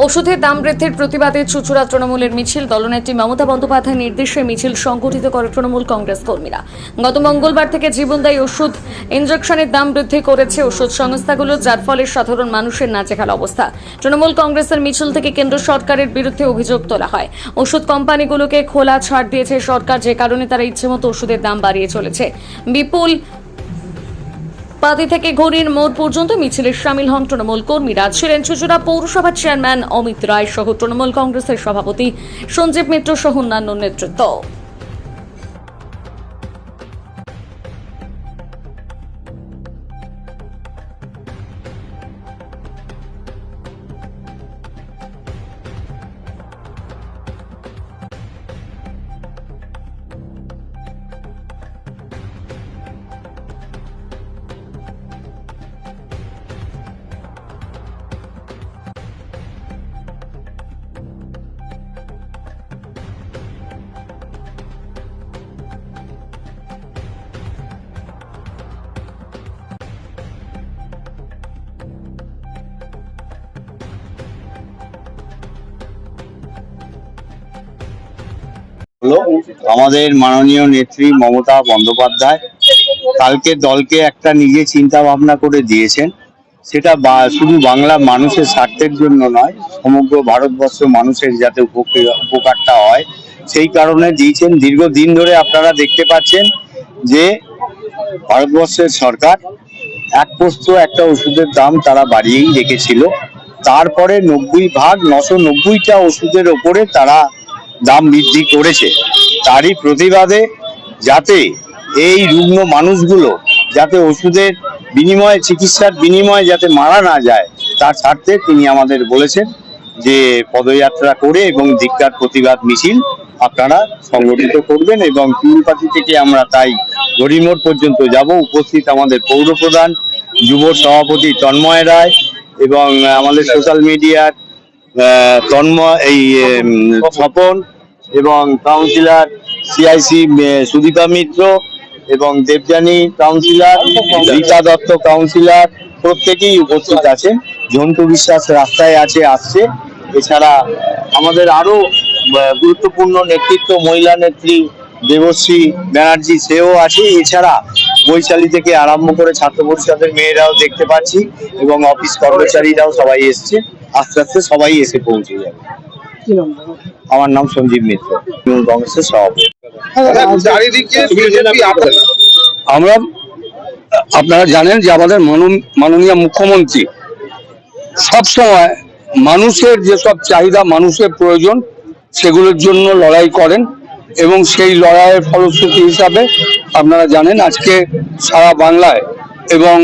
ওষুধের দাম বৃদ্ধির প্রতিবাদে চুঁচুড়া তৃণমূলের মিছিল। দলনেত্রী মমতা বন্দ্যোপাধ্যায়ের নির্দেশে মিছিল সংগঠিত করে তৃণমূল কংগ্রেস কর্মীরা। গত মঙ্গলবার থেকে জীবনদায়ী ওষুধ ইনজেকশনের দাম বৃদ্ধি করেছে ওষুধ সংস্থাগুলো, যার ফলে সাধারণ মানুষের নাজেহাল অবস্থা। তৃণমূল কংগ্রেসের মিছিল থেকে কেন্দ্র সরকারের বিরুদ্ধে অভিযোগ তোলা হয়। ওষুধ কোম্পানিগুলোকে খোলা ছাড় দিয়েছে সরকার, যে কারণে তারা ইচ্ছেমতো ওষুধের দাম বাড়িয়ে চলেছে। বিপুল পাতি থেকে ঘড়ির মোড় পর্যন্ত মিছিলে সামিল হন তৃণমূল কর্মীরা। ছিলেন চুঁচুড়া পৌরসভার চেয়ারম্যান অমিত রায় সহ তৃণমূল কংগ্রেসের সভাপতি সঞ্জীব মিত্র সহ অন্যান্য নেতৃত্ব। হলো আমাদের মাননীয় নেত্রী মমতা বন্দ্যোপাধ্যায় কালকে দলকে একটা নিজে চিন্তা ভাবনা করে দিয়েছেন। সেটা শুধু বাংলা মানুষের স্বার্থের জন্য নয়, সমগ্র ভারতবর্ষ মানুষের যাতে উপকারটা হয় সেই কারণে দিয়েছেন। দীর্ঘদিন ধরে আপনারা দেখতে পাচ্ছেন যে ভারতবর্ষের সরকার এক পোস্ত একটা ওষুধের দাম তারা বাড়িয়েই রেখেছিল। তারপরে 990টা ওষুধের ওপরে তারা দাম বৃদ্ধি করেছে। তারই প্রতিবাদে যাতে এই রুগ্ন মানুষগুলো যাতে ওষুধের বিনিময়ে, চিকিৎসার বিনিময়ে যাতে মারা না যায়, তার স্বার্থে তিনি আমাদের বলেছেন যে পদযাত্রা করে এবং ধিক্কার প্রতিবাদ মিছিল আপনারা সংগঠিত করবেন। এবং পিউলপাতি থেকে আমরা তাই গড়িমোড় পর্যন্ত যাব। উপস্থিত আমাদের পৌরপ্রধান, যুব সভাপতি তন্ময় রায় এবং আমাদের সোশ্যাল মিডিয়ার স্বপন এবং কাউন্সিলর সিআইসি সুদীপা মিত্র এবং দেবযানী কাউন্সিলর, রীতা দত্ত কাউন্সিলর, প্রত্যেকেই উপস্থিত আছেন। ঝন্টু বিশ্বাস রাস্তায় আসছে। এছাড়া আমাদের আরো গুরুত্বপূর্ণ নেতৃত্ব, মহিলা নেত্রী দেবশ্রী ব্যানার্জি, সেও আছে। এছাড়া বৈশালী থেকে আরম্ভ করে ছাত্র পরিষদের মেয়েরাও দেখতে পাচ্ছি এবং অফিস কর্মচারীরাও সবাই এসছে। আস্তে আস্তে সবাই এসে পৌঁছে যাবে। আমার নাম সঞ্জীব মিত্র, তৃণমূল কংগ্রেসের সভাপতি। আমরা আপনারা জানেন যে আমাদের মাননীয় মুখ্যমন্ত্রী সবসময় মানুষের যেসব চাহিদা, মানুষের প্রয়োজন, সেগুলোর জন্য লড়াই করেন এবং সেই লড়াইয়ের ফলশ্রুতি হিসাবে আপনারা জানেন আজকে সারা বাংলায় এবং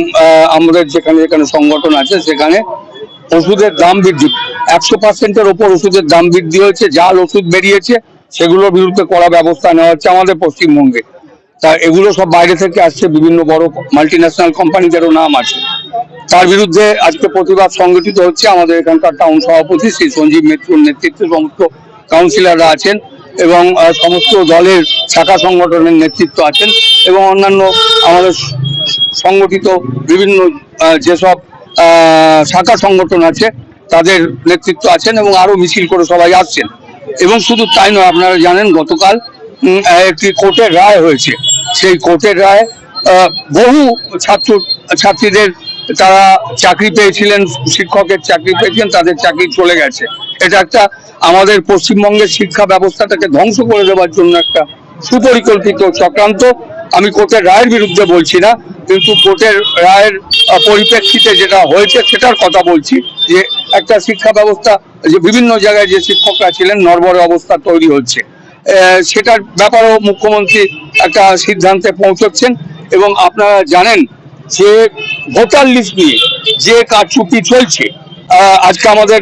আমাদের যেখানে যেখানে সংগঠন আছে সেখানে ওষুধের দাম বৃদ্ধি 100%-এর ওপর ওষুধের দাম বৃদ্ধি হয়েছে। জাল ওষুধ বেরিয়েছে, সেগুলোর বিরুদ্ধে কড়া ব্যবস্থা নেওয়া হচ্ছে আমাদের পশ্চিমবঙ্গে। তা এগুলো সব বাইরে থেকে আসছে, বিভিন্ন বড় মাল্টিন্যাশনাল কোম্পানিদেরও নাম আছে। তার বিরুদ্ধে আজকে প্রতিবাদ সংগঠিত হচ্ছে। আমাদের এখানকার টাউন সভাপতি শ্রী সঞ্জীব মিত্রর নেতৃত্বে সমস্ত কাউন্সিলররা আছেন এবং সমস্ত দলের শাখা সংগঠনের নেতৃত্ব আছেন এবং অন্যান্য আমাদের সংগঠিত বিভিন্ন যেসব শাখা সংগঠন আছে তাদের নেতৃত্ব আছেন এবং আরো মিছিল করে সবাই আসছেন। এবং শুধু তাই নয়, আপনারা জানেন গতকাল একটি কোর্টের রায় হয়েছে। সেই কোর্টের রায় বহু ছাত্রীদের, তারা চাকরি পেয়েছিলেন, শিক্ষকের চাকরি পেয়েছিলেন, তাদের চাকরি চলে গেছে। এটা একটা আমাদের পশ্চিমবঙ্গের শিক্ষা ব্যবস্থাটাকে ধ্বংস করে দেওয়ার জন্য একটা সুপরিকল্পিত চক্রান্ত। আমি কোর্টের রায়ের বিরুদ্ধে বলছি না, কিন্তু কোর্টের রায়ের পরিপ্রেক্ষিতে যেটা হয়েছে সেটার কথা বলছি যে একটা শিক্ষা ব্যবস্থা, যে বিভিন্ন জায়গায় যে শিক্ষকরা ছিলেন নড়বড়ে অবস্থা তৈরি হচ্ছে, সেটার ব্যাপারেও মুখ্যমন্ত্রী একটা সিদ্ধান্তে পৌঁছচ্ছেন। এবং আপনারা জানেন যে ভোটার লিস্ট নিয়ে যে কারচুপি চলছে, আজকে আমাদের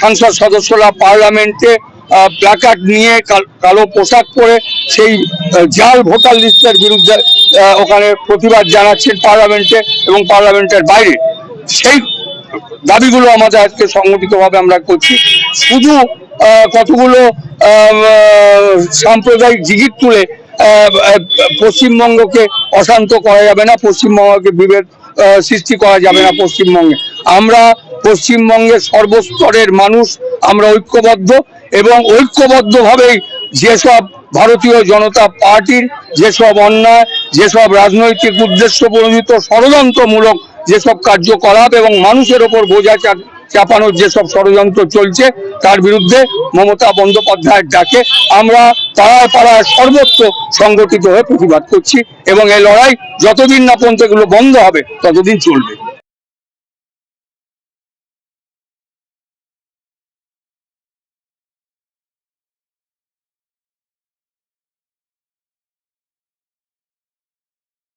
সাংসদ সদস্যরা পার্লামেন্টে প্ল্যাকার্ড নিয়ে কালো পোশাক পরে সেই জাল ভোটার লিস্টের বিরুদ্ধে ওখানে প্রতিবাদ জানাচ্ছেন পার্লামেন্টে এবং পার্লামেন্টের বাইরে। সেই দাবিগুলো আমাদের আজকে সংগঠিতভাবে আমরা করছি। শুধু কতগুলো সাম্প্রদায়িক জিগির তুলে পশ্চিমবঙ্গকে অশান্ত করা যাবে না, পশ্চিমবঙ্গকে বিভেদ সৃষ্টি করা যাবে না। পশ্চিমবঙ্গে আমরা পশ্চিমবঙ্গের সর্বস্তরের মানুষ আমরা ঐক্যবদ্ধ, এবং ঐক্যবদ্ধভাবেই যেসব ভারতীয় জনতা পার্টির যেসব অন্যায়, যেসব রাজনৈতিক উদ্দেশ্য প্রণোদিত ষড়যন্ত্রমূলক যেসব কার্যকলাপ এবং মানুষের ওপর বোঝা চাপানোর যেসব ষড়যন্ত্র চলছে, তার বিরুদ্ধে মমতা বন্দ্যোপাধ্যায়ের ডাকে আমরা পাড়ায় পাড়ায় সর্বত্র সংগঠিত হয়ে প্রতিবাদ করছি, এবং এই লড়াই যতদিন না পর্যন্ত এগুলো বন্ধ হবে ততদিন চলবে।